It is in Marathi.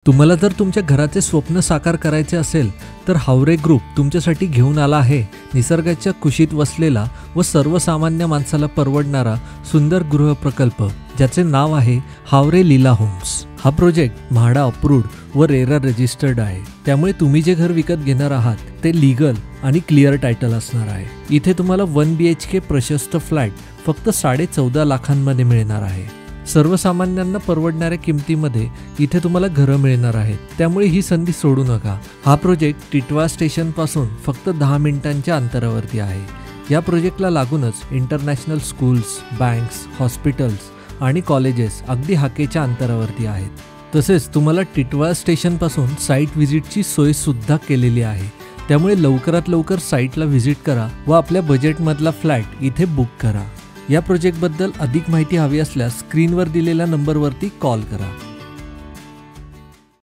तुम्हाला जर तुमच्या घराचे स्वप्न साकार करायचे असेल तर हावरे ग्रुप तुमच्यासाठी घेऊन आला आहे निसर्गाच्या कुशीत वसलेला व सर्वसामान्य माणसाला परवडणारा सुंदर गृह प्रकल्प, ज्याचे नाव आहे हावरे लीला होम्स. हा प्रोजेक्ट म्हाडा अप्रूव्ड व रेरा रजिस्टर्ड आहे. त्यामुळे तुम्ही जे घर विकत घेणार आहात ते लीगल आणि क्लिअर टायटल असणार आहे. इथे तुम्हाला 1 BHK प्रशस्त फ्लॅट फक्त 14.5 लाखांमध्ये मिळणार आहे. सर्वसामान्यांना परवडणाऱ्या किमतीमध्ये इथे तुम्हाला घरं मिळणार आहेत. त्यामुळे ही संधी सोडू नका. हा प्रोजेक्ट टिटवा स्टेशन पासून फक्त 10 मिनिटांच्या अंतरावरती आहे. या प्रोजेक्टला लागूनच इंटरनॅशनल स्कूल्स, बँक्स, हॉस्पिटल्स आणि कॉलेजेस अगदी हाकेच्या अंतरावरती आहेत. तसेच तुम्हाला टिटवा स्टेशन पासून साईट व्हिजिटची सोय सुद्धा केलेली आहे. त्यामुळे लवकरात लवकर साईटला व्हिजिट करा व आपल्या बजेटमधला फ्लॅट इथे बुक करा. या प्रोजेक्टबद्दल अधिक माहिती हवी असल्यास स्क्रीनवर दिलेल्या नंबरवरती कॉल करा.